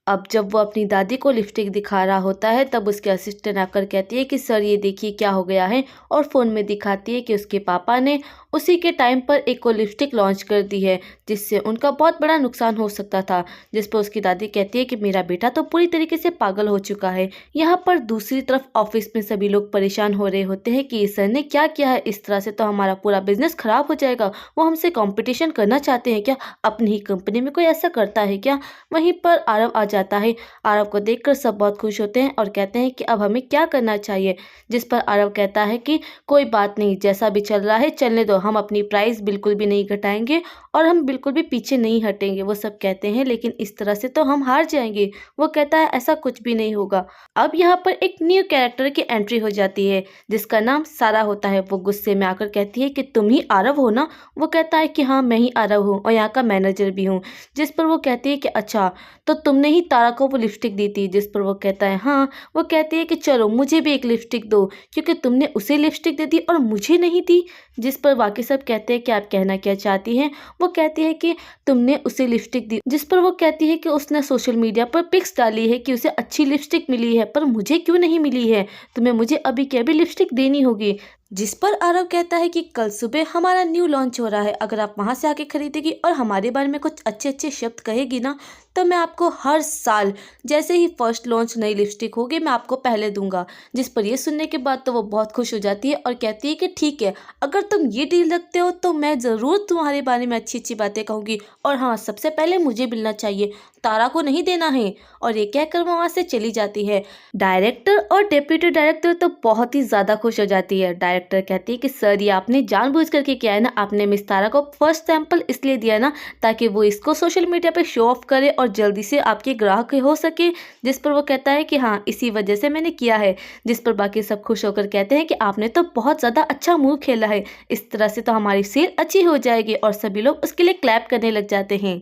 अब जब वो अपनी दादी को लिपस्टिक दिखा रहा होता है तब उसके असिस्टेंट आकर कहती है कि सर ये देखिए क्या हो गया है, और फ़ोन में दिखाती है कि उसके पापा ने उसी के टाइम पर एक और लिपस्टिक लॉन्च कर दी है जिससे उनका बहुत बड़ा नुकसान हो सकता था। जिस पर उसकी दादी कहती है कि मेरा बेटा तो पूरी तरीके से पागल हो चुका है। यहाँ पर दूसरी तरफ ऑफिस में सभी लोग परेशान हो रहे होते हैं कि सर ने क्या किया है, इस तरह से तो हमारा पूरा बिजनेस खराब हो जाएगा। वो हमसे कंपटीशन करना चाहते हैं क्या? अपनी ही कंपनी में कोई ऐसा करता है क्या? वहीं पर आरव आ जाता है। आरव को देखकर सब बहुत खुश होते हैं और कहते हैं कि अब हमें क्या करना चाहिए। जिस पर आरव कहता है कि कोई बात नहीं, जैसा भी चल रहा है चलने दो, हम अपनी प्राइस बिल्कुल भी नहीं घटाएंगे और हम बिल्कुल भी पीछे नहीं हटेंगे। वो सब कहते हैं लेकिन इस तरह से तो हम हार जाएंगे। वो कहता है ऐसा कुछ भी नहीं होगा। अब यहाँ पर एक न्यू कैरेक्टर की एंट्री हो जाती है जिसका नाम सारा होता है। वो गुस्से में आकर कहती है कि तुम ही आरव हो ना? वो कहता है कि हाँ मैं ही आरव हूँ और यहाँ का मैनेजर भी हूँ। जिस पर वो कहती है कि अच्छा तो तुमने ही तारा को वो लिपस्टिक दी थी? जिस पर वो कहता है हाँ। वो कहती है कि चलो मुझे भी एक लिपस्टिक दो, क्योंकि तुमने उसे लिपस्टिक दे दी और मुझे नहीं दी। जिस पर बाकी सब कहते हैं कि आप कहना क्या चाहती हैं? वो कहती है कि तुमने उसे लिपस्टिक दी। जिस पर वो कहती है कि उसने सोशल मीडिया पर पिक्स डाली है कि उसे अच्छी लिपस्टिक मिली है, पर मुझे क्यों नहीं मिली है? तुम्हें मुझे अभी के अभी लिपस्टिक देनी होगी। जिस पर आरव कहता है कि कल सुबह हमारा न्यू लॉन्च हो रहा है, अगर आप वहां से आके खरीदेगी और हमारे बारे में कुछ अच्छे अच्छे शब्द कहेगी ना तो मैं आपको हर साल जैसे ही फर्स्ट लॉन्च नई लिपस्टिक होगी मैं आपको पहले दूंगा। जिस पर ये सुनने के बाद तो वो बहुत खुश हो जाती है और कहती है कि ठीक है, अगर तुम ये डील रखते हो तो मैं ज़रूर तुम्हारे बारे में अच्छी अच्छी बातें कहूँगी, और हाँ सबसे पहले मुझे मिलना चाहिए, तारा को नहीं देना है। और ये कहकर वो वहाँ से चली जाती है। डायरेक्टर और डेप्यूटी डायरेक्टर तो बहुत ही ज़्यादा खुश हो जाती है। डायरेक्टर कहती है कि सर ये आपने जानबूझ करके किया है ना, आपने मिस तारा को फर्स्ट सैंपल इसलिए दिया ना ताकि वो इसको सोशल मीडिया पे शो ऑफ करे और जल्दी से आपके ग्राहक हो सके। जिस पर वो कहता है कि हाँ इसी वजह से मैंने किया है। जिस पर बाकी सब खुश होकर कहते हैं कि आपने तो बहुत ज़्यादा अच्छा मूव खेला है, इस तरह से तो हमारी सेल अच्छी हो जाएगी, और सभी लोग उसके लिए क्लैप करने लग जाते हैं।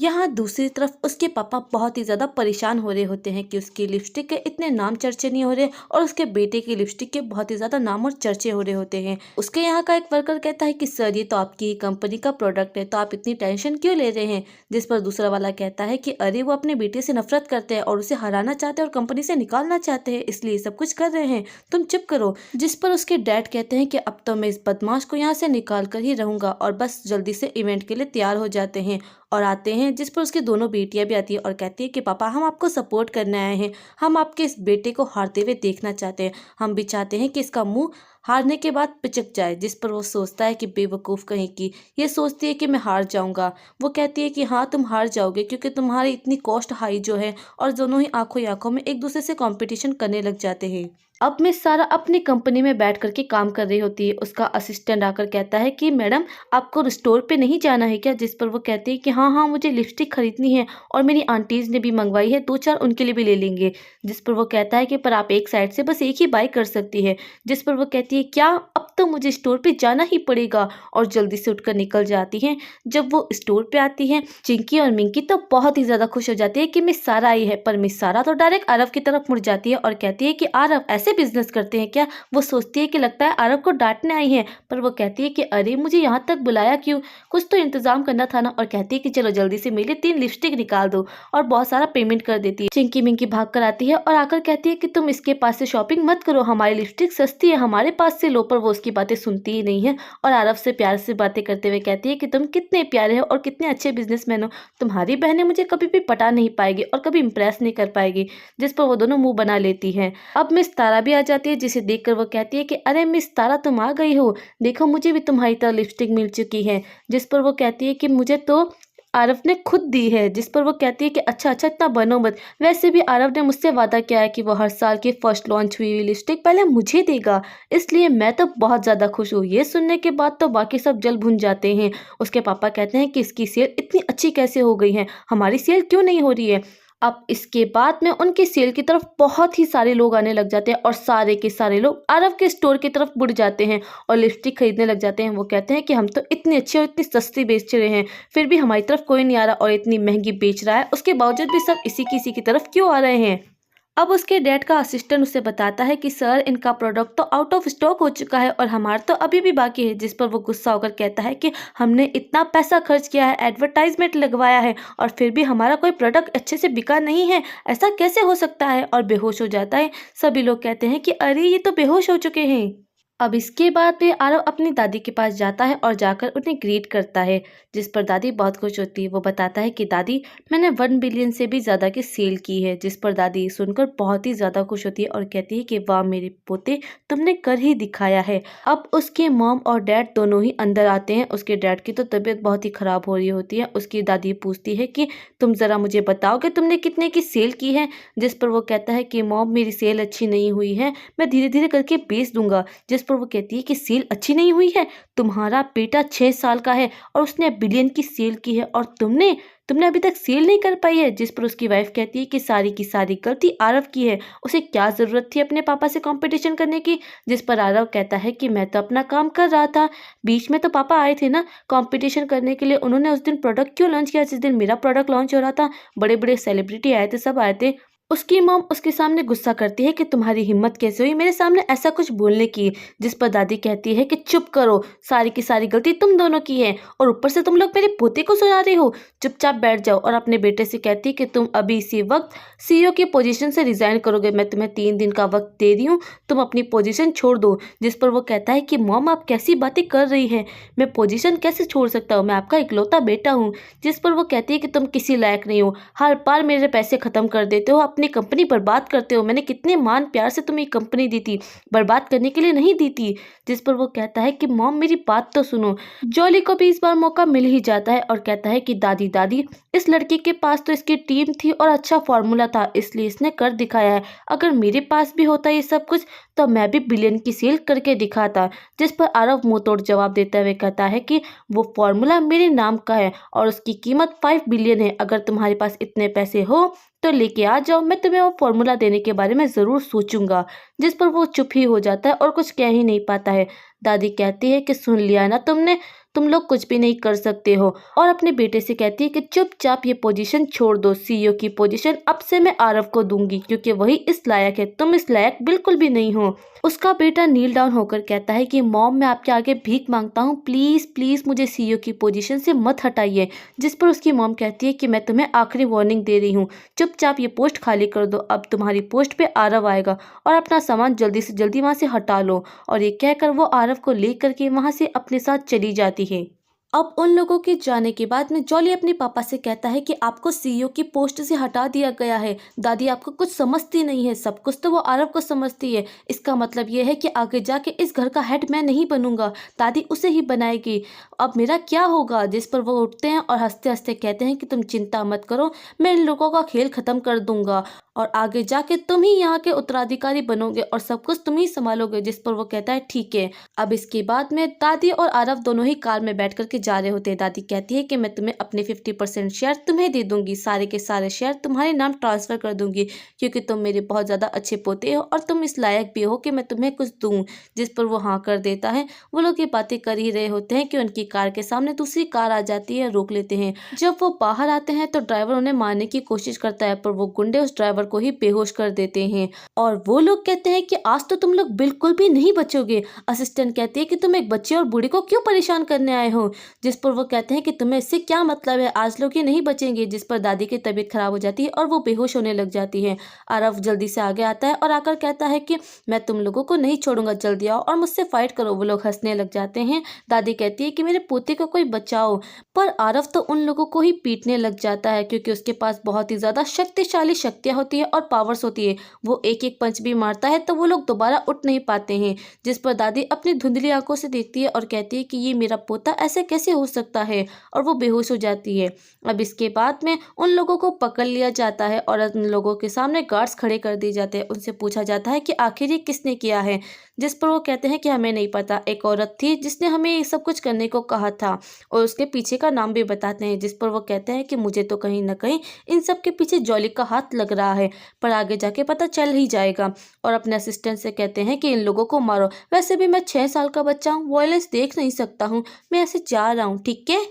यहाँ दूसरी तरफ उसके पापा बहुत ही ज़्यादा परेशान हो रहे होते हैं कि उसकी लिपस्टिक के इतने नाम चर्चे नहीं हो रहे और उसके बेटे की लिपस्टिक के बहुत ही ज़्यादा नाम और चर्चे हो रहे होते हैं। उसके यहाँ का एक वर्कर कहता है कि सर ये तो आपकी ही कंपनी का प्रोडक्ट है, तो आप इतनी टेंशन क्यों ले रहे हैं? जिस पर दूसरा वाला कहता है कि अरे वो अपने बेटे से नफरत करते हैं और उसे हराना चाहते हैं और कंपनी से निकालना चाहते हैं, इसलिए सब कुछ कर रहे हैं, तुम चुप करो। जिस पर उसके डैड कहते हैं कि अब तो मैं इस बदमाश को यहाँ से निकाल कर ही रहूँगा, और बस जल्दी से इवेंट के लिए तैयार हो जाते हैं और आते हैं। जिस पर उसकी दोनों बेटियां भी आती है और कहती है कि पापा हम आपको सपोर्ट करने आए हैं, हम आपके इस बेटे को हारते हुए देखना चाहते हैं, हम भी चाहते हैं कि इसका मुंह हारने के बाद पिचक जाए। जिस पर वो सोचता है कि बेवकूफ़ कहीं की, ये सोचती है कि मैं हार जाऊंगा। वो कहती है कि हाँ तुम हार जाओगे क्योंकि तुम्हारी इतनी कॉस्ट हाई जो है, और दोनों ही आंखों ही आंखों में एक दूसरे से कंपटीशन करने लग जाते हैं। अब मिस सारा अपनी कंपनी में बैठ करके काम कर रही होती है। उसका असिस्टेंट आकर कहता है कि मैडम आपको स्टोर पे नहीं जाना है क्या? जिस पर वो कहती है कि हाँ हाँ मुझे लिपस्टिक खरीदनी है और मेरी आंटीज़ ने भी मंगवाई है, दो चार उनके लिए भी ले लेंगे। जिस पर वो कहता है कि पर आप एक साइड से बस एक ही बाई कर सकती है। जिस पर वो कहती है क्या, अब तो मुझे स्टोर पे जाना ही पड़ेगा, और जल्दी से उठकर निकल जाती है। जब वो स्टोर पे आती है चिंकी और मिंकी तो बहुत ही ज़्यादा खुश हो जाती है कि मिस सारा आई है, पर मिस सारा तो डायरेक्ट आरव की तरफ मुड़ जाती है और कहती है कि आरव ऐसे बिजनेस करते हैं क्या? वो सोचती है कि लगता है आरव को डांटने आई है, पर वो कहती है कि अरे मुझे यहाँ तक बुलाया क्यों, कुछ तो इंतजाम करना था ना। और कहती है कि चलो जल्दी से मेरे 3 लिपस्टिक निकाल दो, और बहुत सारा पेमेंट कर देती है। चिंकी मिंकी भाग कर आती है और आकर कहती है कि तुम इसके पास से शॉपिंग मत करो, हमारी लिपस्टिक सस्ती है, हमारे पास से लो। पर वो उसकी बातें सुनती ही नहीं है और आरव से प्यार से बातें करते हुए कहती है कि तुम कितने प्यारे हो और कितने अच्छे बिजनेसमैन हो, तुम्हारी बहनें मुझे कभी भी पटा नहीं पाएगी और कभी इंप्रेस नहीं कर पाएगी। जिस पर वो दोनों मुंह बना लेती हैं। अब मिस तारा भी आ जाती है जिसे देखकर वो कहती है कि अरे मिस तारा तुम आ गई हो, देखो मुझे भी तुम्हारी तरह लिपस्टिक मिल चुकी है। जिस पर वो कहती है कि मुझे तो आरव ने खुद दी है। जिस पर वो कहती है कि अच्छा अच्छा इतना बनो मत, वैसे भी आरव ने मुझसे वादा किया है कि वो हर साल की फर्स्ट लॉन्च हुई लिपस्टिक पहले मुझे देगा, इसलिए मैं तो बहुत ज़्यादा खुश हूँ। ये सुनने के बाद तो बाकी सब जल भुन जाते हैं। उसके पापा कहते हैं कि इसकी सेल इतनी अच्छी कैसे हो गई है, हमारी सेल क्यों नहीं हो रही है? अब इसके बाद में उनकी सेल की तरफ बहुत ही सारे लोग आने लग जाते हैं और सारे के सारे लोग आरव के स्टोर की तरफ मुड़ जाते हैं और लिपस्टिक खरीदने लग जाते हैं। वो कहते हैं कि हम तो इतनी अच्छी और इतनी सस्ती बेच रहे हैं, फिर भी हमारी तरफ कोई नहीं आ रहा, और इतनी महंगी बेच रहा है उसके बावजूद भी सब इसी की तरफ क्यों आ रहे हैं? अब उसके डैड का असिस्टेंट उसे बताता है कि सर इनका प्रोडक्ट तो आउट ऑफ स्टॉक हो चुका है और हमारा तो अभी भी बाकी है। जिस पर वो गुस्सा होकर कहता है कि हमने इतना पैसा खर्च किया है, एडवर्टाइजमेंट लगवाया है और फिर भी हमारा कोई प्रोडक्ट अच्छे से बिका नहीं है, ऐसा कैसे हो सकता है, और बेहोश हो जाता है। सभी लोग कहते हैं कि अरे ये तो बेहोश हो चुके हैं। अब इसके बाद में आरव अपनी दादी के पास जाता है और जाकर उन्हें ग्रीट करता है, जिस पर दादी बहुत खुश होती है। वो बताता है कि दादी मैंने 1 बिलियन से भी ज़्यादा की सेल की है, जिस पर दादी सुनकर बहुत ही ज़्यादा खुश होती है और कहती है कि वाह मेरे पोते, तुमने कर ही दिखाया है। अब उसके मॉम और डैड दोनों ही अंदर आते हैं। उसके डैड की तो तबीयत बहुत ही ख़राब हो रही होती है। उसकी दादी पूछती है कि तुम ज़रा मुझे बताओ कि तुमने कितने की सेल की है, जिस पर वो कहता है कि मॉम मेरी सेल अच्छी नहीं हुई है, मैं धीरे धीरे करके बेच दूंगा। जिस पर वो कहती है कि सेल अच्छी नहीं हुई है, तुम्हारा बेटा 6 साल का है और उसने बिलियन की सेल की है और तुमने तुमने अभी तक सेल नहीं कर पाई है। जिस पर उसकी वाइफ कहती है कि सारी की सारी गलती आरव की है, उसे क्या जरूरत थी अपने पापा से कंपटीशन करने की। जिस पर आरव कहता है कि मैं तो अपना काम कर रहा था, बीच में तो पापा आए थे ना कंपटीशन करने के लिए। उन्होंने उस दिन प्रोडक्ट क्यों लॉन्च किया जिस दिन मेरा प्रोडक्ट लॉन्च हो रहा था, बड़े बड़े सेलिब्रिटी आए थे, सब आए थे। उसकी मॉम उसके सामने गुस्सा करती है कि तुम्हारी हिम्मत कैसे हुई मेरे सामने ऐसा कुछ बोलने की। जिस पर दादी कहती है कि चुप करो, सारी की सारी गलती तुम दोनों की है और ऊपर से तुम लोग मेरे पोते को सुना रहे हो, चुपचाप बैठ जाओ। और अपने बेटे से कहती है कि तुम अभी इसी वक्त सीईओ की पोजीशन से रिजाइन करोगे, मैं तुम्हें 3 दिन का वक्त दे रही हूँ, तुम अपनी पोजीशन छोड़ दो। जिस पर वो कहता है कि मॉम आप कैसी बातें कर रही है, मैं पोजीशन कैसे छोड़ सकता हूँ, मैं आपका इकलौता बेटा हूँ। जिस पर वो कहती है कि तुम किसी लायक नहीं हो, हर बार मेरे पैसे खत्म कर देते हो, अपनी कंपनी बर्बाद करते हो। मैंने कितने मान प्यार से तुम्हें कंपनी दी थी, बर्बाद करने के लिए नहीं दी थी। जिस पर वो कहता है कि मॉम मेरी बात तो सुनो। जॉली को भी इस बार मौका मिल ही जाता है और कहता है कि दादी दादी इस लड़की के पास तो इसकी टीम थी और अच्छा फॉर्मूला था, इसलिए इसने कर दिखाया है। अगर मेरे पास भी होता ये सब कुछ तो मैं भी बिलियन की सेल करके दिखाता। जिस पर आरव मुंह तोड़ जवाब देते हुए कहता है कि वो फॉर्मूला मेरे नाम का है और उसकी कीमत 5 बिलियन है। अगर तुम्हारे पास इतने पैसे हो तो लेके आ जाओ, मैं तुम्हें वो फॉर्मूला देने के बारे में ज़रूर सोचूंगा। जिस पर वो चुप ही हो जाता है और कुछ कह ही नहीं पाता है। दादी कहती है कि सुन लिया ना तुमने, तुम लोग कुछ भी नहीं कर सकते हो। और अपने बेटे से कहती है कि चुपचाप ये पोजीशन छोड़ दो, सीईओ की पोजीशन अब से मैं आरव को दूंगी क्योंकि वही इस लायक है, तुम इस लायक बिल्कुल भी नहीं हो। उसका बेटा नील डाउन होकर कहता है कि मॉम मैं आपके आगे भीख मांगता हूँ, प्लीज़ प्लीज़ मुझे सीईओ की पोजीशन से मत हटाइए। जिस पर उसकी मॉम कहती है कि मैं तुम्हें आखिरी वार्निंग दे रही हूँ, चुपचाप ये पोस्ट खाली कर दो, अब तुम्हारी पोस्ट पे आरव आएगा और अपना सामान जल्दी से जल्दी वहाँ से हटा लो। और ये कहकर वो आरव को लेकर के वहाँ से अपने साथ चली जाती है। अब उन लोगों के जाने के बाद में जॉली अपने पापा से कहता है कि आपको सीईओ की पोस्ट से हटा दिया गया है। दादी आपको कुछ समझती नहीं है, सब कुछ तो वो आरव को समझती है। इसका मतलब ये है कि आगे जाके इस घर का हेड मैं नहीं बनूंगा, दादी उसे ही बनाएगी। अब मेरा क्या होगा। जिस पर वो उठते हैं और हंसते हंसते कहते हैं कि तुम चिंता मत करो, मैं इन लोगों का खेल खत्म कर दूंगा और आगे जाके तुम ही यहाँ के उत्तराधिकारी बनोगे और सब कुछ तुम ही संभालोगे। जिस पर वो कहता है ठीक है। अब इसके बाद में दादी और आरव दोनों ही कार में बैठ करके जा रहे होते हैं। दादी कहती है कि मैं तुम्हें अपने 50% शेयर तुम्हें दे दूंगी, सारे के सारे शेयर तुम्हारे नाम ट्रांसफर कर दूंगी क्योंकि तुम मेरे बहुत ज़्यादा अच्छे पोते हो और तुम इस लायक भी हो कि मैं तुम्हें कुछ दूं। जिस पर वो हाँ कर देता है। वो लोग ये बातें कर ही रहे होते हैं कि उनकी कार के सामने दूसरी कार आ जाती है, रोक लेते हैं। जब वो बाहर आते हैं तो ड्राइवर उन्हें मारने की कोशिश करता है पर वो गुंडे उस ड्राइवर को ही बेहोश कर देते हैं और वो लोग कहते हैं कि आज तो तुम लोग बिल्कुल भी नहीं बचोगे। असिस्टेंट कहती है कि तुम एक बच्चे और बूढ़ी को क्यों परेशान करने आए हो। जिस पर वो कहते हैं कि तुम्हें इससे क्या मतलब है, आज लोग ये नहीं बचेंगे। जिस पर दादी की तबीयत खराब हो जाती है और वो बेहोश होने लग जाती है। आरव जल्दी से आगे आता है और आकर कहता है कि मैं तुम लोगों को नहीं छोड़ूंगा, जल्दी आओ और मुझसे फाइट करो। वो लोग हंसने लग जाते हैं। दादी कहती है कि मेरे पोते को कोई बचाओ, पर आरव तो उन लोगों को ही पीटने लग जाता है क्योंकि उसके पास बहुत ही ज्यादा शक्तिशाली शक्तियां होती है और पावर्स होती है। वो एक एक पंच भी मारता है तो वो लोग दोबारा उठ नहीं पाते हैं। जिस पर दादी अपनी धुंधली आंखों से देखती है और कहती है कि ये मेरा पोता ऐसे कैसे हो सकता है और वो बेहोश हो जाती है। अब इसके बाद में उन लोगों को पकड़ लिया जाता है और उन लोगों के सामने गार्ड्स खड़े कर दिए जाते हैं। उनसे पूछा जाता है कि आखिर ये किसने किया है। जिस पर वो कहते हैं कि हमें नहीं पता, एक औरत थी जिसने हमें ये सब कुछ करने को कहा था और उसके पीछे का नाम भी बताते हैं। जिस पर वो कहते हैं कि मुझे तो कहीं ना कहीं इन सब के पीछे जॉली का हाथ लग रहा है, पर आगे जाके पता चल ही जाएगा। और अपने असिस्टेंट से कहते हैं कि इन लोगों को मारो, वैसे भी मैं 6 साल का बच्चा हूँ, वायलेंस देख नहीं सकता हूँ, मैं ऐसे जा रहा हूँ, ठीक है।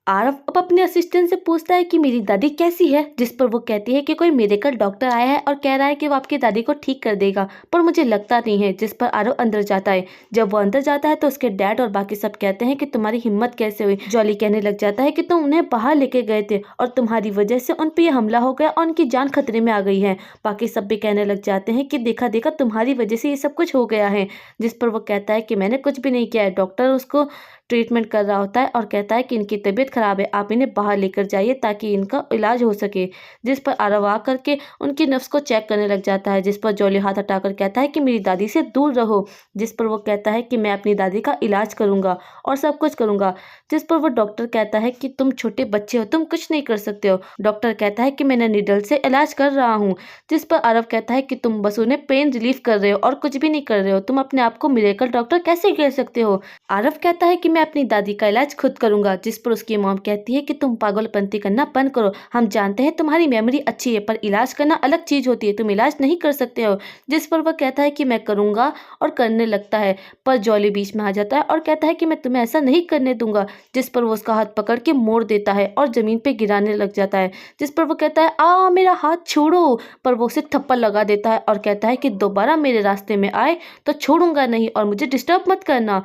आरव अब अपने असिस्टेंट से पूछता है कि मेरी दादी कैसी है, जिस पर वो कहती है कि कोई मेडिकल डॉक्टर आया है और कह रहा है कि वो आपकी दादी को ठीक कर देगा, पर मुझे लगता नहीं है। जिस पर आरव अंदर जाता है। जब वो अंदर जाता है तो उसके डैड और बाकी सब कहते हैं कि तुम्हारी हिम्मत कैसे हुई। जॉली कहने लग जाता है कि तुम उन्हें बाहर लेके गए थे और तुम्हारी वजह से उन पर यह हमला हो गया और उनकी जान खतरे में आ गई है। बाकी सब भी कहने लग जाते हैं कि देखा देखा तुम्हारी वजह से ये सब कुछ हो गया है। जिस पर वो कहता है कि मैंने कुछ भी नहीं किया है। डॉक्टर उसको ट्रीटमेंट कर रहा होता है और कहता है कि इनकी तबीयत खराब है, आप इन्हें बाहर लेकर जाइए ताकि इनका इलाज हो सके। जिस पर आरव आ करके उनकी नफ्स को चेक करने लग जाता है। जिस पर जॉली हाथ हटाकर कहता है कि मेरी दादी से दूर रहो। जिस पर वो कहता है कि मैं अपनी दादी का इलाज करूंगा और सब कुछ करूंगा। जिस पर वो डॉक्टर कहता है कि तुम छोटे बच्चे हो, तुम कुछ नहीं कर सकते हो। डॉक्टर कहता है कि मैंने निडल से इलाज कर रहा हूँ। जिस पर आरव कहता है कि तुम बस उन्हें पेन रिलीफ कर रहे हो और कुछ भी नहीं कर रहे हो, तुम अपने आप को मिरेकल डॉक्टर कैसे कह सकते हो। आरव कहता है कि मैं अपनी दादी का इलाज खुद करूंगा। जिस पर उसकी मॉम कहती है कि तुम पागलपंती करना बंद करो, हम जानते हैं तुम्हारी मेमोरी अच्छी है पर इलाज करना अलग चीज होती है, तुम इलाज नहीं कर सकते हो। जिस पर वह कहता है कि मैं करूंगा और करने लगता है, पर जॉली बीच में आ जाता है और कहता है कि मैं तुम्हें ऐसा नहीं करने दूंगा। जिस पर वो उसका हाथ पकड़ के मोड़ देता है और जमीन पे गिराने लग जाता है। जिस पर वो कहता है आ मेरा हाथ छोड़ो, पर वो उसे थप्पड़ लगा देता है और कहता है कि दोबारा मेरे रास्ते में आए तो छोड़ूंगा नहीं और मुझे डिस्टर्ब मत करना।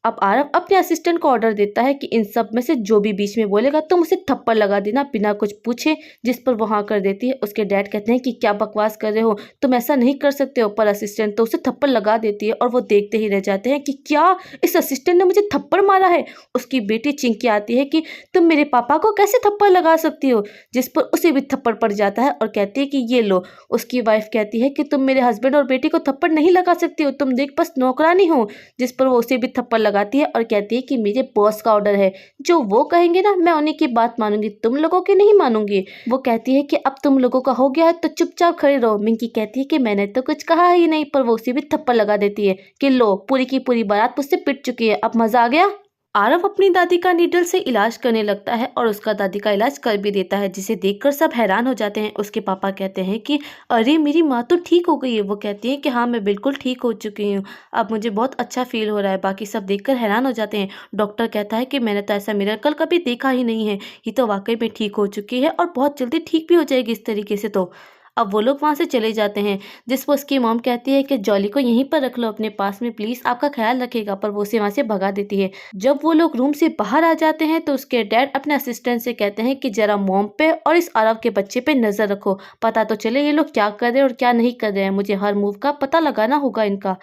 अब आरव अपने असिस्टेंट को ऑर्डर देता है कि इन सब में से जो भी बीच में बोलेगा तुम उसे थप्पड़ लगा देना बिना कुछ पूछे। जिस पर वो हाँ कर देती है। उसके डैड कहते हैं कि क्या बकवास कर रहे हो, तुम ऐसा नहीं कर सकते हो, पर असिस्टेंट तो उसे थप्पड़ लगा देती है और वो देखते ही रह जाते हैं कि क्या इस असिस्टेंट ने मुझे थप्पड़ मारा है। उसकी बेटी चिंकी आती है कि तुम मेरे पापा को कैसे थप्पड़ लगा सकती हो। जिस पर उसे भी थप्पड़ पड़ जाता है और कहती है कि ये लो। उसकी वाइफ कहती है कि तुम मेरे हस्बैंड और बेटी को थप्पड़ नहीं लगा सकती हो, तुम देख बस नौकरानी हो। जिस पर वो उसे भी थप्पड़ लगाती है और कहती है कि मेरे बॉस का ऑर्डर है, जो वो कहेंगे ना मैं उन्हीं की बात मानूंगी, तुम लोगों की नहीं मानूंगी। वो कहती है कि अब तुम लोगों का हो गया है तो चुपचाप खड़े रहो। मिंकी कहती है कि मैंने तो कुछ कहा ही नहीं, पर वो उसे भी थप्पड़ लगा देती है कि लो पूरी की पूरी बारात मुझसे पिट चुकी है, अब मजा आ गया। आरव अपनी दादी का नीडल से इलाज करने लगता है और उसका दादी का इलाज कर भी देता है, जिसे देखकर सब हैरान हो जाते हैं। उसके पापा कहते हैं कि अरे मेरी माँ तो ठीक हो गई है। वो कहती है कि हाँ मैं बिल्कुल ठीक हो चुकी हूँ, अब मुझे बहुत अच्छा फील हो रहा है। बाकी सब देखकर हैरान हो जाते हैं। डॉक्टर कहता है कि मैंने तो ऐसा मिरेकल कभी देखा ही नहीं है, ये तो वाकई में ठीक हो चुकी है और बहुत जल्दी ठीक भी हो जाएगी इस तरीके से। तो अब वो लोग वहाँ से चले जाते हैं। जिस पर उसकी मॉम कहती है कि जॉली को यहीं पर रख लो अपने पास में, प्लीज़ आपका ख्याल रखेगा, पर वो उसे वहाँ से भगा देती है। जब वो लोग रूम से बाहर आ जाते हैं तो उसके डैड अपने असिस्टेंट से कहते हैं कि जरा मॉम पे और इस आरव के बच्चे पे नज़र रखो, पता तो चले ये लोग क्या कर रहे हैं और क्या नहीं कर रहे हैं, मुझे हर मूव का पता लगाना होगा इनका।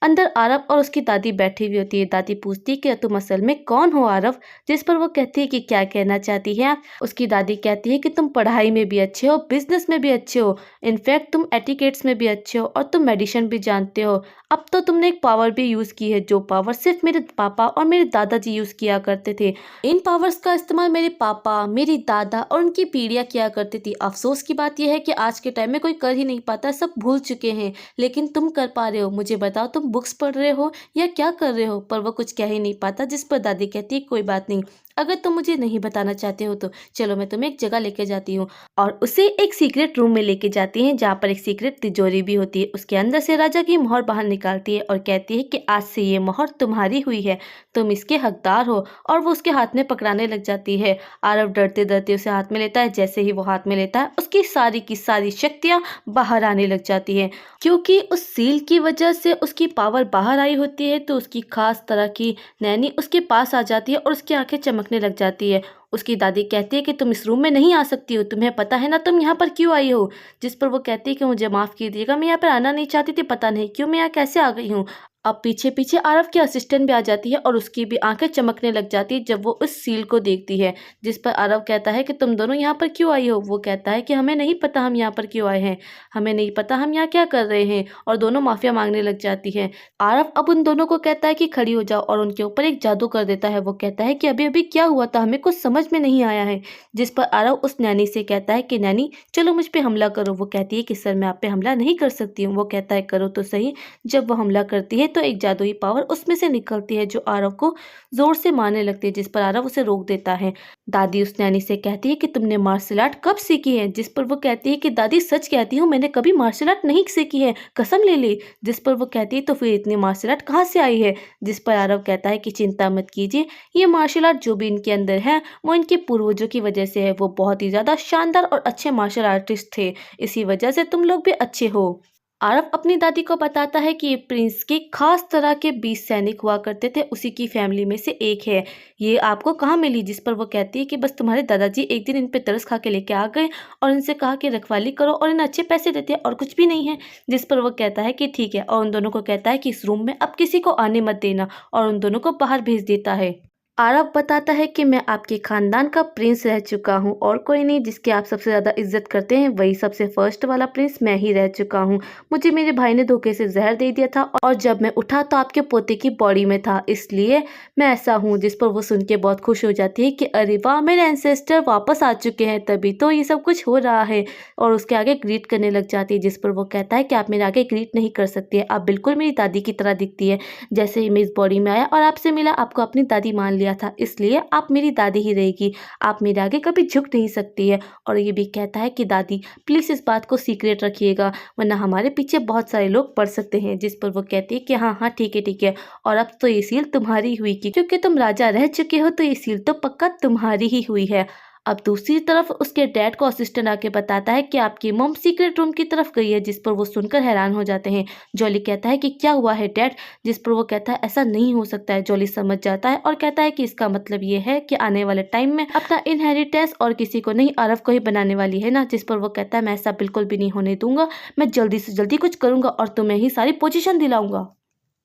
अंदर आरव और उसकी दादी बैठी हुई होती है। दादी पूछती है कि तुम असल में कौन हो आरव। जिस पर वो कहती है कि क्या कहना चाहती है आप। उसकी दादी कहती है कि तुम पढ़ाई में भी अच्छे हो, बिजनेस में भी अच्छे हो, इनफैक्ट तुम एटिकेट्स में भी अच्छे हो और तुम मेडिसिन भी जानते हो। अब तो तुमने एक पावर भी यूज़ की है, जो पावर सिर्फ मेरे पापा और मेरे दादाजी यूज़ किया करते थे। इन पावर्स का इस्तेमाल मेरे पापा, मेरी दादा और उनकी पीढ़ियाँ किया करती थी। अफसोस की बात यह है कि आज के टाइम में कोई कर ही नहीं पाता, सब भूल चुके हैं, लेकिन तुम कर पा रहे हो। मुझे बताओ तुम बुक्स पढ़ रहे हो या क्या कर रहे हो। पर वो कुछ कह ही नहीं पाता। जिस पर दादी कहती है कोई बात नहीं, अगर तुम मुझे नहीं बताना चाहते हो तो चलो मैं तुम्हें एक जगह लेके जाती हूँ। और उसे एक सीक्रेट रूम में लेके जाती हैं, जहाँ पर एक सीक्रेट तिजोरी भी होती है। उसके अंदर से राजा की मोहर बाहर निकालती है और कहती है कि आज से ये मोहर तुम्हारी हुई है, तुम इसके हकदार हो। और वो उसके हाथ में पकड़ाने लग जाती है। आरव डरते डरते उसे हाथ में लेता है। जैसे ही वो हाथ में लेता है उसकी सारी की सारी शक्तियाँ बाहर आने लग जाती है, क्योंकि उस सील की वजह से उसकी पावर बाहर आई होती है। तो उसकी खास तरह की नैनी उसके पास आ जाती है और उसकी आंखें चमकने लग जाती है। उसकी दादी कहती है कि तुम इस रूम में नहीं आ सकती हो, तुम्हें पता है ना तुम यहाँ पर क्यों आई हो। जिस पर वो कहती है कि मुझे माफ़ कीजिएगा, मैं यहाँ पर आना नहीं चाहती थी, पता नहीं क्यों मैं यहाँ कैसे आ गई हूँ। अब पीछे पीछे आरव की असिस्टेंट भी आ जाती है और उसकी भी आंखें चमकने लग जाती है जब वो उस सील को देखती है। जिस पर आरव कहता है कि तुम दोनों यहाँ पर क्यों आई हो। वो कहता है कि हमें नहीं पता हम यहाँ पर क्यों आए हैं, हमें नहीं पता हम यहाँ क्या कर रहे हैं। और दोनों माफिया मांगने लग जाती है। आरव अब उन दोनों को कहता है कि खड़ी हो जाओ और उनके ऊपर एक जादू कर देता है। वो कहता है कि अभी अभी क्या हुआ था, हमें कुछ समझ में नहीं आया है। जिस पर आरव उस नैनी से कहता है कि नैनी चलो मुझ पे हमला करो। वो कहती है कि सर मैं आप पे हमला नहीं कर सकती हूँ। वो कहता है करो तो सही। जब वो हमला करती है तो एक जादुई पावर उसमें से निकलती है जो आरव को जोर से मारने लगती है, जिस पर आरव उसे रोक देता है। दादी उस नैनी से कहती है कि तुमने मार्शल आर्ट कब सीखी है, जिस पर वो कहती है कि दादी सच कहती हूँ, मैंने कभी मार्शल आर्ट नहीं सीखी है, कसम ले ली। जिस पर वो कहती है तो फिर इतनी मार्शल आर्ट कहाँ से आई है, जिस पर आरव कहता है कि चिंता मत कीजिए, ये मार्शल आर्ट जो भी इनके अंदर है वो इनके पूर्वजों की वजह से है। वो बहुत ही ज्यादा शानदार और अच्छे मार्शल आर्टिस्ट थे, इसी वजह से तुम लोग भी अच्छे हो। आरव अपनी दादी को बताता है कि ये प्रिंस के खास तरह के 20 सैनिक हुआ करते थे, उसी की फैमिली में से एक है। ये आपको कहाँ मिली, जिस पर वो कहती है कि बस तुम्हारे दादाजी एक दिन इन पे तरस खा के लेके आ गए और इनसे कहा कि रखवाली करो और इन्हें अच्छे पैसे देते हैं और कुछ भी नहीं है। जिस पर वो कहता है कि ठीक है, और उन दोनों को कहता है कि इस रूम में अब किसी को आने मत देना, और उन दोनों को बाहर भेज देता है। आरव बताता है कि मैं आपके खानदान का प्रिंस रह चुका हूँ और कोई नहीं, जिसकी आप सबसे ज़्यादा इज्जत करते हैं वही सबसे फर्स्ट वाला प्रिंस मैं ही रह चुका हूँ। मुझे मेरे भाई ने धोखे से जहर दे दिया था और जब मैं उठा तो आपके पोते की बॉडी में था, इसलिए मैं ऐसा हूँ। जिस पर वो सुन के बहुत खुश हो जाती है कि अरे वाह, मेरे एंसेस्टर वापस आ चुके हैं, तभी तो ये सब कुछ हो रहा है, और उसके आगे ग्रीट करने लग जाती है। जिस पर वो कहता है कि आप मेरे आगे ग्रीट नहीं कर सकती है, आप बिल्कुल मेरी दादी की तरह दिखती है। जैसे ही मैं इस बॉडी में आया और आपसे मिला, आपको अपनी दादी मान लिया था, इसलिए आप मेरी दादी ही रहेगी, आप मेरे आगे कभी झुक नहीं सकती है। और ये भी कहता है कि दादी प्लीज़ इस बात को सीक्रेट रखिएगा, वरना हमारे पीछे बहुत सारे लोग पड़ सकते हैं। जिस पर वो कहती है कि हाँ हाँ ठीक है ठीक है, और अब तो ये सील तुम्हारी हुई कि क्योंकि तुम राजा रह चुके हो, तो ये सील तो पक्का तुम्हारी ही हुई है। अब दूसरी तरफ उसके डैड को असिस्टेंट आके बताता है कि आपकी मॉम सीक्रेट रूम की तरफ गई है, जिस पर वो सुनकर हैरान हो जाते हैं। जॉली कहता है कि क्या हुआ है डैड, जिस पर वो कहता है ऐसा नहीं हो सकता है। जॉली समझ जाता है और कहता है कि इसका मतलब ये है कि आने वाले टाइम में अपना इनहेरिटेंस और किसी को नहीं, आरव को ही बनाने वाली है ना। जिस पर वो कहता है मैं ऐसा बिल्कुल भी नहीं होने दूंगा, मैं जल्दी से जल्दी कुछ करूंगा और तुम्हें ही सारी पोजीशन दिलाऊंगा।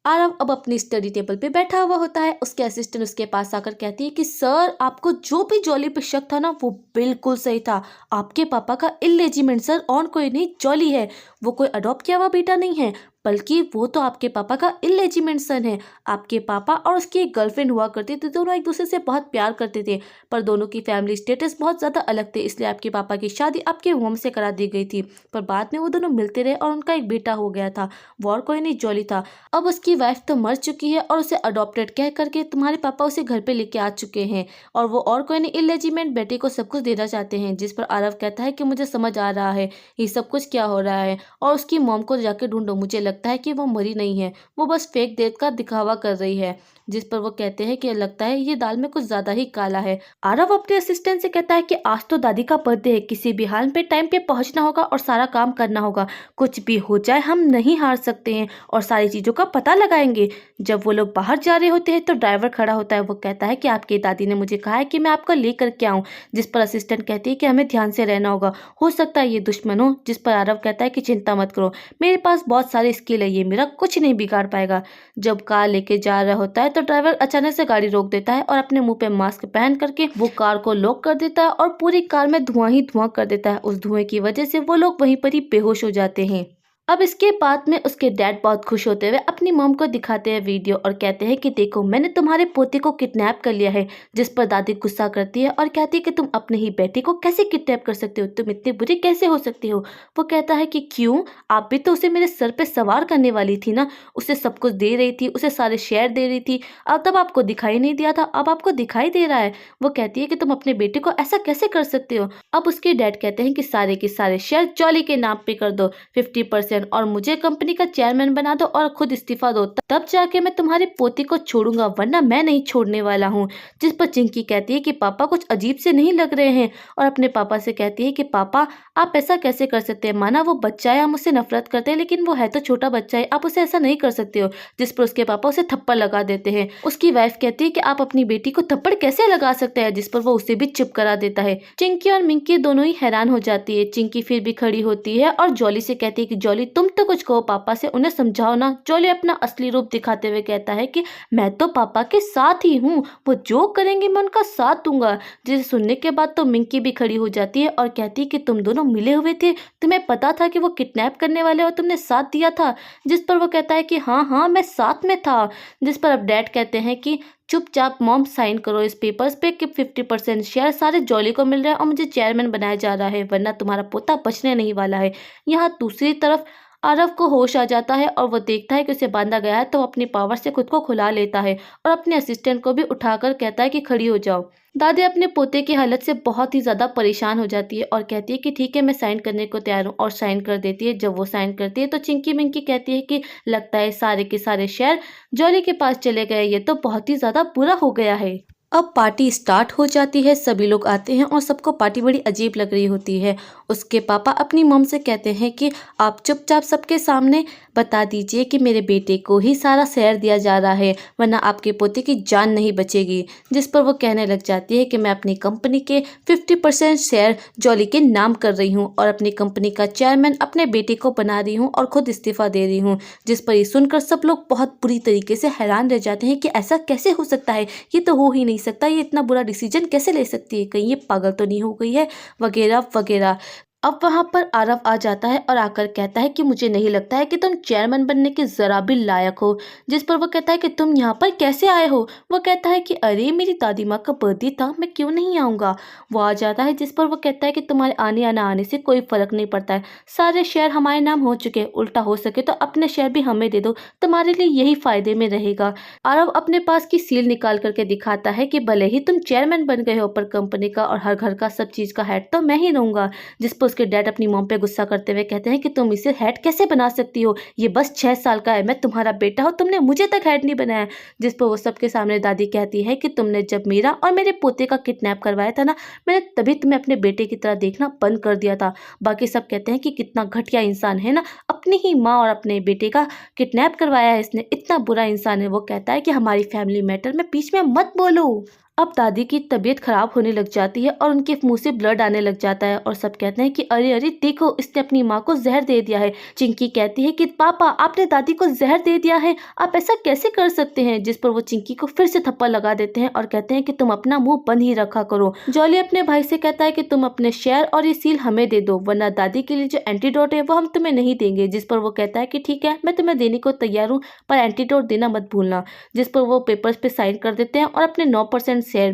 आरव अब अपनी स्टडी टेबल पे बैठा हुआ होता है, उसके असिस्टेंट उसके पास आकर कहती है कि सर, आपको जो भी जॉली पे शक था ना वो बिल्कुल सही था, आपके पापा का इलेजिमेंट सर और कोई नहीं जॉली है, वो कोई अडॉप्ट किया हुआ बेटा नहीं है, बल्कि वो तो आपके पापा का इलेजिमेंट सन है। आपके पापा और उसकी एक गर्लफ्रेंड हुआ करती थी, दोनों एक दूसरे से बहुत प्यार करते थे, पर दोनों की फैमिली स्टेटस बहुत ज़्यादा अलग थे, इसलिए आपके पापा की शादी आपके मॉम से करा दी गई थी। पर बाद में वो दोनों मिलते रहे और उनका एक बेटा हो गया था, वो और कोई नहीं जॉली था। अब उसकी वाइफ तो मर चुकी है और उसे अडॉप्टेड कह करके तुम्हारे पापा उसे घर पे लेके आ चुके हैं, और वो और कोई नहीं इलेजिमेंट बेटे को सब कुछ देना चाहते हैं। जिस पर आरव कहता है कि मुझे समझ आ रहा है ये सब कुछ क्या हो रहा है, और उसकी मॉम को जाके ढूंढो, मुझे लगता है कि वो मरी नहीं है, वो बस फेक डेथ का दिखावा कर रही है। जिस पर वो कहते हैं कि लगता है ये दाल में कुछ ज्यादा ही काला है। आरव अपने असिस्टेंट से कहता है कि आज तो दादी का बर्थडे है, किसी भी हाल पे टाइम पे पहुंचना होगा और सारा काम करना होगा, कुछ भी हो जाए हम नहीं हार सकते हैं और सारी चीजों का पता लगाएंगे। जब वो लोग बाहर जा रहे होते हैं तो ड्राइवर खड़ा होता है, वो कहता है कि आपकी दादी ने मुझे कहा है कि मैं आपको लेकर के आऊं। जिस पर असिस्टेंट कहती है कि हमें ध्यान से रहना होगा, हो सकता है ये दुश्मन हो। जिस पर आरव कहता है कि चिंता मत करो, मेरे पास बहुत सारे स्किल है, ये मेरा कुछ नहीं बिगाड़ पाएगा। जब कार लेके जा रहा होता है तो ड्राइवर अचानक से गाड़ी रोक देता है और अपने मुंह पे मास्क पहन करके वो कार को लॉक कर देता है और पूरी कार में धुआं ही धुआं कर देता है। उस धुएं की वजह से वो लोग वहीं पर ही बेहोश हो जाते हैं। अब इसके बाद में उसके डैड बहुत खुश होते हुए अपनी मॉम को दिखाते हैं वीडियो और कहते हैं कि देखो मैंने तुम्हारे पोते को किडनैप कर लिया है। जिस पर दादी गुस्सा करती है और कहती है कि तुम अपने ही बेटे को कैसे किडनैप कर सकते हो, तुम इतने बुरे कैसे हो सकते हो। वो कहता है कि क्यों, आप भी तो उसे मेरे सर पे सवार करने वाली थी ना, उसे सब कुछ दे रही थी, उसे सारे शेयर दे रही थी, अब तब आपको दिखाई नहीं दिया था, अब आपको दिखाई दे रहा है। वो कहती है कि तुम अपने बेटे को ऐसा कैसे कर सकते हो। अब उसके डैड कहते हैं कि सारे के सारे शेयर जॉली के नाम पे कर दो 50%, और मुझे कंपनी का चेयरमैन बना दो और खुद इस्तीफा दो, तब जाके मैं तुम्हारे पोते को छोड़ूंगा, वरना मैं नहीं छोड़ने वाला हूँ। जिस पर चिंकी कहती है कि पापा कुछ अजीब से नहीं लग रहे हैं, और अपने पापा से कहती है कि पापा आप ऐसा कैसे कर सकते हैं, माना वो बच्चा है, हम उससे नफरत करते हैं, लेकिन वो है तो छोटा बच्चा है, आप उसे ऐसा नहीं कर सकते हो। जिस पर उसके पापा उसे थप्पड़ लगा देते हैं। उसकी वाइफ कहती है कि आप अपनी बेटी को थप्पड़ कैसे लगा सकते हैं, जिस पर वो उसे भी चुप करा देता है। चिंकी और मिंकी दोनों ही हैरान हो जाती है। चिंकी फिर भी खड़ी होती है और जॉली से कहती है कि जॉली तुम तो कुछ कहो पापा से, उन्हें समझाओ ना। जॉली अपना असली रूप दिखाते हुए कहता है कि मैं तो पापा के साथ ही हूँ, वो जो करेंगे मैं उनका साथ दूंगा। जिसे सुनने के बाद तो मिंकी भी खड़ी हो जाती है और कहती है कि तुम दोनों मिले हुए थे, तुम्हें पता था कि वो किडनैप करने वाले और तुमने साथ दिया था। जिस पर वो कहता है कि हाँ हाँ मैं साथ में था। जिस पर अब डैड कहते हैं कि चुपचाप मॉम साइन करो इस पेपर्स पे कि 50% शेयर सारे जॉली को मिल रहा है और मुझे चेयरमैन बनाया जा रहा है, वरना तुम्हारा पोता बचने नहीं वाला है। यहाँ दूसरी तरफ आरव को होश आ जाता है और वो देखता है कि उसे बांधा गया है, तो वो अपनी पावर से खुद को खुला लेता है और अपने असिस्टेंट को भी उठाकर कहता है कि खड़ी हो जाओ। दादी अपने पोते की हालत से बहुत ही ज़्यादा परेशान हो जाती है और कहती है कि ठीक है, मैं साइन करने को तैयार हूँ, और साइन कर देती है। जब वो साइन करती है तो चिंकी मिंकी कहती है कि लगता है सारे के सारे शेयर जॉली के पास चले गए, ये तो बहुत ही ज़्यादा बुरा हो गया है। अब पार्टी स्टार्ट हो जाती है, सभी लोग आते हैं और सबको पार्टी बड़ी अजीब लग रही होती है। उसके पापा अपनी मॉम से कहते हैं कि आप चुपचाप सबके सामने बता दीजिए कि मेरे बेटे को ही सारा शेयर दिया जा रहा है, वरना आपके पोते की जान नहीं बचेगी। जिस पर वो कहने लग जाती है कि मैं अपनी कंपनी के 50% शेयर जॉली के नाम कर रही हूँ और अपनी कंपनी का चेयरमैन अपने बेटे को बना रही हूँ और खुद इस्तीफा दे रही हूँ। जिस पर ये सुनकर सब लोग बहुत बुरी तरीके से हैरान रह जाते हैं कि ऐसा कैसे हो सकता है, ये तो हो ही नहीं सकता, ये इतना बुरा डिसीजन कैसे ले सकती है, कहीं ये पागल तो नहीं हो गई है, वगैरह वगैरह। अब वहां पर आरव आ जाता है और आकर कहता है कि मुझे नहीं लगता है कि तुम चेयरमैन बनने के जरा भी लायक हो। जिस पर वो कहता है कि तुम यहाँ पर कैसे आए हो। वो कहता है कि अरे मेरी दादी माँ का बर्थडे था, मैं क्यों नहीं आऊँगा। वो आ जाता है, जिस पर वो कहता है कि तुम्हारे आने या ना आने से कोई फर्क नहीं पड़ता है, सारे शेयर हमारे नाम हो चुके हैं, उल्टा हो सके तो अपने शेयर भी हमें दे दो, तुम्हारे लिए यही फायदे में रहेगा। आरव अपने पास की सील निकाल करके दिखाता है कि भले ही तुम चेयरमैन बन गए हो, पर कंपनी का और हर घर का सब चीज का हेड तो मैं ही रहूंगा। जिस पर उसके डैड अपनी मॉम पे गुस्सा करते हुए कहते हैं कि तुम इसे हेड कैसे बना सकती हो, ये बस 6 साल का है, मैं तुम्हारा बेटा हूँ, तुमने मुझे तक हेड नहीं बनाया। जिस पर वो सबके सामने दादी कहती है कि तुमने जब मेरा और मेरे पोते का किडनैप करवाया था ना, मैंने तभी तुम्हें अपने बेटे की तरह देखना बंद कर दिया था। बाकी सब कहते हैं कि कितना घटिया इंसान है ना, अपनी ही माँ और अपने बेटे का किडनैप करवाया है इसने, इतना बुरा इंसान है। वो कहता है कि हमारी फैमिली मैटर में बीच में मत बोलो। अब दादी की तबीयत खराब होने लग जाती है और उनके मुंह से ब्लड आने लग जाता है और सब कहते हैं कि अरे अरे देखो, इसने अपनी माँ को जहर दे दिया है। चिंकी कहती है कि पापा आपने दादी को जहर दे दिया है, आप ऐसा कैसे कर सकते हैं। जिस पर वो चिंकी को फिर से थप्पड़ लगा देते हैं और कहते हैं कि तुम अपना मुंह बंद ही रखा करो। जॉली अपने भाई से कहता है कि तुम अपने शेयर और ये सील हमें दे दो, वरना दादी के लिए जो एंटीडोट है वो हम तुम्हें नहीं देंगे। जिस पर वो कहता है कि ठीक है, मैं तुम्हें देने को तैयार हूँ, पर एंटीडोट देना मत भूलना। जिस पर वो पेपर्स पे साइन कर देते हैं और अपने 9% शेयर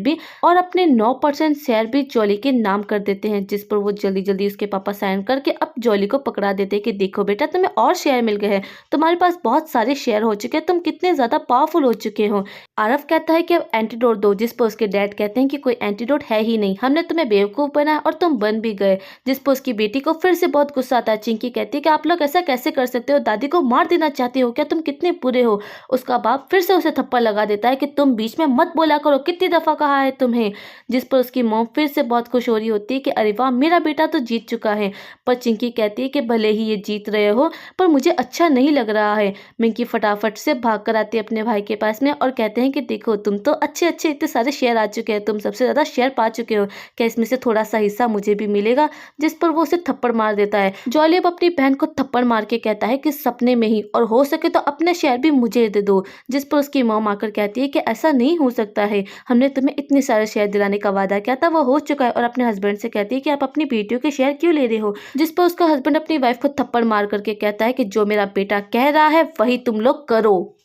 भी जॉली के नाम कर देते हैं। जिस पर वो जल्दी जल्दी उसके पापा साइन करके अब जॉली को पकड़ा देते हैं कि देखो बेटा, तुम्हें और शेयर मिल गए हैं, तुम्हारे पास बहुत सारे शेयर हो चुके हैं, तुम कितने ज्यादा पावरफुल हो चुके हो। आरव कहता है कि अब एंटीडोट दो। जिस पर उसके डैड कहते हैं कि कोई एंटीडोट है ही नहीं, हमने तुम्हें बेवकूफ बनाया और तुम बन भी गए। जिस पर उसकी बेटी को फिर से बहुत गुस्सा आता है। चिंकी कहती है कि आप लोग ऐसा कैसे कर सकते हो, दादी को मार देना चाहते हो क्या, तुम कितने बुरे हो। उसका बाप फिर से उसे थप्पड़ लगा देता है कि तुम बीच में मत बोला करो, कितनी दफा कहा है तुम्हें। जिस पर उसकी मॉम फिर से बहुत खुश हो रही होती है कि अरे वाह, मेरा बेटा तो जीत चुका है। पर चिंकी कहती है कि भले ही ये जीत रहे हो, पर मुझे अच्छा नहीं लग रहा है। मिंकी फटाफट से भाग कर आती है अपने भाई के पास में और कहते हैं कि देखो, तुम तो अच्छे अच्छे इतने सारे शेयर आ चुके हैं, तुम सबसे ज्यादा शेयर पा चुके हो, क्या इसमें से थोड़ा सा हिस्सा मुझे भी मिलेगा। जिस पर वो उसे थप्पड़ मार देता है। जॉली अब अपनी बहन को थप्पड़ मार के कहता है कि सपने में ही, और हो सके तो अपने शेयर भी मुझे दे दो। जिस पर उसकी मॉम आकर कहती है कि ऐसा नहीं हो सकता है, हमने तुम्हें इतने सारे शेयर दिलाने का वादा किया था, वो हो चुका है। और अपने हस्बैंड से कहती है कि आप अपनी बेटियों के शेयर क्यों ले रहे हो। जिस पर उसका हस्बैंड अपनी वाइफ को थप्पड़ मार करके कहता है कि जो मेरा बेटा कह रहा है वही तुम लोग करो।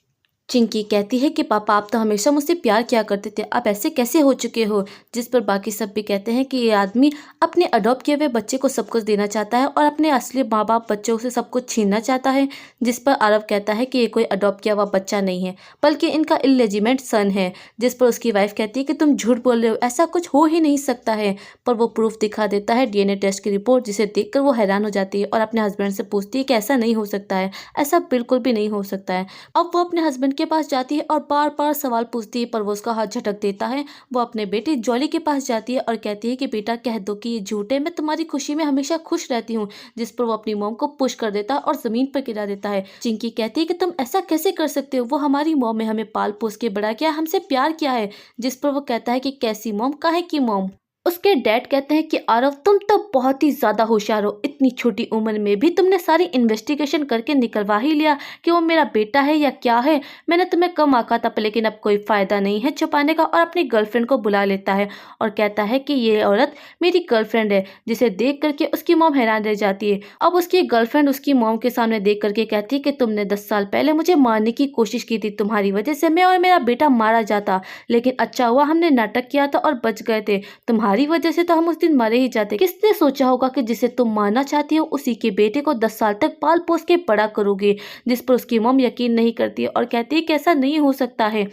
चिंकी कहती है कि पापा आप तो हमेशा मुझसे प्यार किया करते थे, आप ऐसे कैसे हो चुके हो। जिस पर बाकी सब भी कहते हैं कि ये आदमी अपने अडॉप्ट किए हुए बच्चे को सब कुछ देना चाहता है और अपने असली माँ बाप बच्चों से सब कुछ छीनना चाहता है। जिस पर आरव कहता है कि ये कोई अडॉप्ट किया हुआ बच्चा नहीं है, बल्कि इनका इलेजिमेंट सन है। जिस पर उसकी वाइफ कहती है कि तुम झूठ बोल रहे हो, ऐसा कुछ हो ही नहीं सकता है। पर वो प्रूफ दिखा देता है, डीएनए टेस्ट की रिपोर्ट, जिसे देखकर वो हैरान हो जाती है और अपने हस्बैंड से पूछती है कि ऐसा नहीं हो सकता है, ऐसा बिल्कुल भी नहीं हो सकता है। अब वो अपने हस्बैंड के पास जाती है और बार बार सवाल पूछती है, पर वो उसका हाथ झटक देता है। वो अपने बेटे जॉली के पास जाती है और कहती है कि बेटा कह दो कि ये झूठ है, मैं तुम्हारी खुशी में हमेशा खुश रहती हूँ। जिस पर वो अपनी मॉम को पुश कर देता है और जमीन पर गिरा देता है। चिंकी कहती है कि तुम ऐसा कैसे कर सकते हो, वो हमारी मॉम है, हमें पाल पोस के बड़ा किया, हमसे प्यार किया है। जिस पर वो कहता है कि कैसी मॉम, काहे की मॉम। उसके डैड कहते हैं कि आरव तुम तो बहुत ही ज्यादा होशियार हो, इतनी छोटी उम्र में भी तुमने सारी इन्वेस्टिगेशन करके निकलवा ही लिया कि वो मेरा बेटा है या क्या है। मैंने तुम्हें कम आका था, लेकिन अब कोई फायदा नहीं है छुपाने का। और अपनी गर्लफ्रेंड को बुला लेता है और कहता है कि ये औरत मेरी गर्लफ्रेंड है, जिसे देख करके उसकी मॉम हैरान रह जाती है। अब उसकी गर्लफ्रेंड उसकी मॉम के सामने देख करके कहती है कि तुमने 10 साल पहले मुझे मारने की कोशिश की थी, तुम्हारी वजह से मैं और मेरा बेटा मारा जाता, लेकिन अच्छा हुआ हमने नाटक किया था और बच गए थे। तुम्हारी तुम्हारी वजह से तो हम उस दिन मरे ही जाते। किसने सोचा होगा कि जिसे तुम मारना चाहती हो उसी के बेटे को 10 साल तक पाल पोस के बड़ा करोगे। जिस पर उसकी मॉम यकीन नहीं करती है और कहती है कि ऐसा नहीं हो सकता है।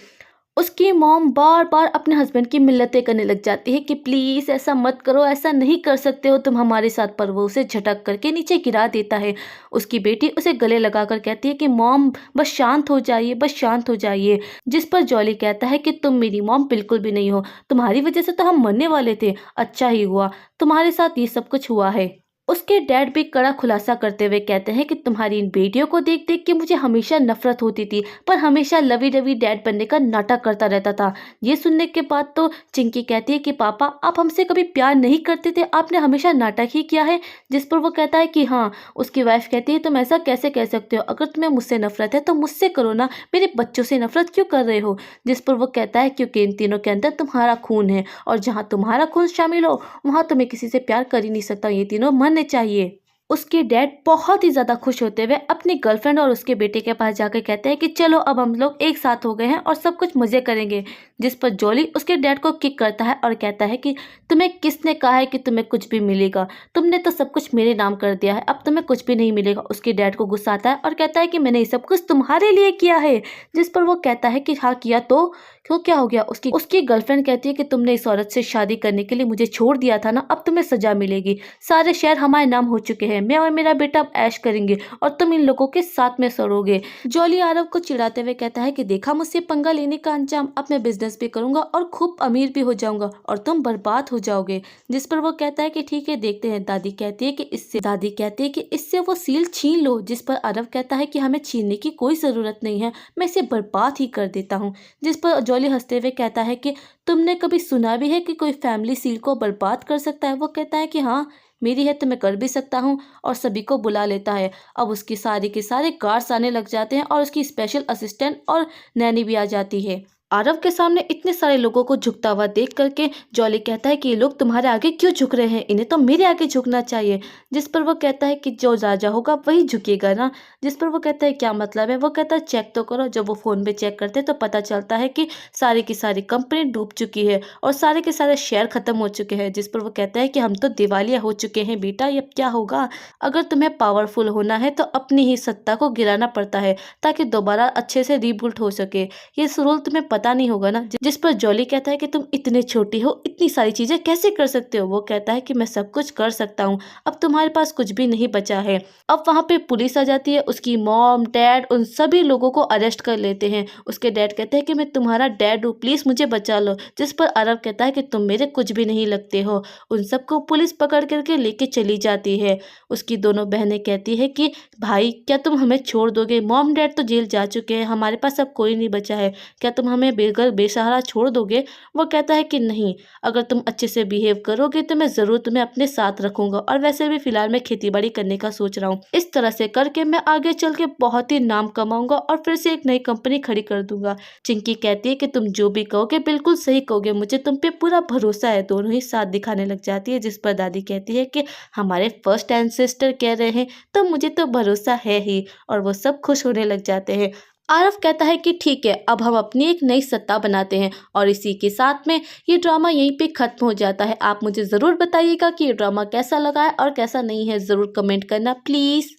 उसकी मॉम बार बार अपने हस्बैंड की मिन्नतें करने लग जाती है कि प्लीज ऐसा मत करो, ऐसा नहीं कर सकते हो तुम हमारे साथ, पर वो उसे झटक करके नीचे गिरा देता है। उसकी बेटी उसे गले लगाकर कहती है कि मॉम बस शांत हो जाइए, बस शांत हो जाइए। जिस पर जॉली कहता है कि तुम मेरी मॉम बिल्कुल भी नहीं हो, तुम्हारी वजह से तो हम मरने वाले थे, अच्छा ही हुआ तुम्हारे साथ ये सब कुछ हुआ है। उसके डैड भी कड़ा खुलासा करते हुए कहते हैं कि तुम्हारी इन बेटियों को देख देख के मुझे हमेशा नफरत होती थी, पर हमेशा लवी डवी डैड बनने का नाटक करता रहता था। ये सुनने के बाद तो चिंकी कहती है कि पापा आप हमसे कभी प्यार नहीं करते थे, आपने हमेशा नाटक ही किया है। जिस पर वो कहता है कि हाँ। उसकी वाइफ कहती है तुम ऐसा कैसे कह सकते हो, अगर तुम्हें मुझसे नफरत है तो मुझसे करो ना, मेरे बच्चों से नफरत क्यों कर रहे हो। जिस पर वो कहता है क्योंकि इन तीनों के अंदर तुम्हारा खून है और जहाँ तुम्हारा खून शामिल हो वहाँ तुम्हें किसी से प्यार कर ही नहीं सकता, ये तीनों मरने चाहिए। उसके डैड बहुत ही ज़्यादा खुश होते हुए अपनी गर्लफ्रेंड और उसके बेटे के पास जाकर कहते हैं कि चलो अब हम लोग एक साथ हो गए हैं और सब कुछ मज़े करेंगे। जिस पर जॉली उसके डैड को किक करता है और कहता है कि तुम्हें किसने कहा है कि तुम्हें कुछ भी मिलेगा, तुमने तो सब कुछ मेरे नाम कर दिया है, अब तुम्हें कुछ भी नहीं मिलेगा। उसके डैड को गुस्सा आता है और कहता है कि मैंने ये सब कुछ तुम्हारे लिए किया है। जिस पर वो कहता है कि हाँ किया तो क्यों, क्या हो गया। उसकी गर्लफ्रेंड कहती है कि तुमने इस औरत से शादी करने के लिए मुझे छोड़ दिया था ना, अब तुम्हें सजा मिलेगी, सारे शहर हमारे नाम हो चुके हैं, मैं और मेरा बेटा अब ऐश करेंगे और तुम इन लोगों के साथ में सड़ोगे। जॉली आरव को चिढ़ाते हुए कहता है कि देखा मुझसे पंगा लेने का अंजाम, अब मैं बिजनेस भी करूंगा और खूब अमीर भी हो जाऊंगा और तुम बर्बाद हो जाओगे। जिस पर वो कहता है कि ठीक है देखते हैं। दादी कहती है कि इससे वो सील छीन लो। जिस पर आरव कहता है कि हमें छीनने की कोई जरूरत नहीं है, मैं इसे बर्बाद ही कर देता हूँ। जिस पर जॉली हंसते हुए कहता है कि तुमने कभी सुना भी है कि कोई फैमिली सील को बर्बाद कर सकता है। वो कहता है कि हाँ मेरी है तो मैं कर भी सकता हूँ, और सभी को बुला लेता है। अब उसकी सारे के सारे गार्ड्स आने लग जाते हैं और उसकी स्पेशल असिस्टेंट और नैनी भी आ जाती है। आरव के सामने इतने सारे लोगों को झुकता हुआ देख करके जॉली कहता है कि ये लोग तुम्हारे आगे क्यों झुक रहे हैं, इन्हें तो मेरे आगे झुकना चाहिए। जिस पर वो कहता है कि जो राजा होगा वही झुकेगा ना। जिस पर वो कहता है क्या मतलब है। वो कहता है चेक तो करो। जब वो फोन पे चेक करते हैं तो पता चलता है कि सारी की सारी कंपनी डूब चुकी है और सारे के सारे शेयर खत्म हो चुके हैं। जिस पर वो कहता है कि हम तो दिवालिया हो चुके हैं बेटा, अब क्या होगा। अगर तुम्हें पावरफुल होना है तो अपनी ही सत्ता को गिराना पड़ता है ताकि दोबारा अच्छे से रीबूट हो सके। ये रूल तुम्हें पता नहीं होगा ना। जिस पर जॉली कहता है कि तुम इतने छोटी हो, इतनी सारी चीजें कैसे कर सकते हो। वो कहता है कि मैं सब कुछ कर सकता हूँ, अब तुम्हारे पास कुछ भी नहीं बचा है। अब वहाँ पे पुलिस आ जाती है, उसकी मॉम डैड उन सभी लोगों को अरेस्ट कर लेते हैं। उसके डैड कहते हैं कि मैं तुम्हारा डैड हूँ, प्लीज मुझे बचा लो। जिस पर अरब कहता है कि तुम मेरे कुछ भी नहीं लगते हो। उन सबको पुलिस पकड़ करके लेके चली जाती है। उसकी दोनों बहनें कहती है कि भाई क्या तुम हमें छोड़ दोगे, मॉम डैड तो जेल जा चुके हैं, हमारे पास अब कोई नहीं बचा है, क्या तुम हमें बेघर बेसहारा छोड़ दोगे। वो कहता है कि नहीं, अगर तुम अच्छे से बिहेव करोगे तो मैं ज़रूर तुम्हें अपने साथ रखूंगा, और वैसे भी फिलहाल मैं खेतीबाड़ी करने का सोच रहा हूँ। इस तरह से करके मैं आगे चल के बहुत ही नाम कमाऊंगा और फिर से एक नई कंपनी खड़ी कर दूंगा। चिंकी कहती है कि तुम जो भी कहोगे बिल्कुल सही कहोगे, मुझे तुम पे पूरा भरोसा है। दोनों ही साथ दिखाने लग जाती है। जिस पर दादी कहती है कि हमारे फर्स्ट एंसेस्टर कह रहे हैं तो मुझे तो भरोसा है ही, और वो सब खुश होने लग जाते हैं। आरव कहता है कि ठीक है, अब हम अपनी एक नई सत्ता बनाते हैं, और इसी के साथ में ये ड्रामा यहीं पे खत्म हो जाता है। आप मुझे ज़रूर बताइएगा कि ये ड्रामा कैसा लगा है और कैसा नहीं है, ज़रूर कमेंट करना प्लीज़।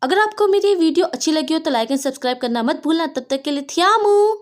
अगर आपको मेरी वीडियो अच्छी लगी हो तो लाइक एंड सब्सक्राइब करना मत भूलना। तब तक के लिए थ्यामू।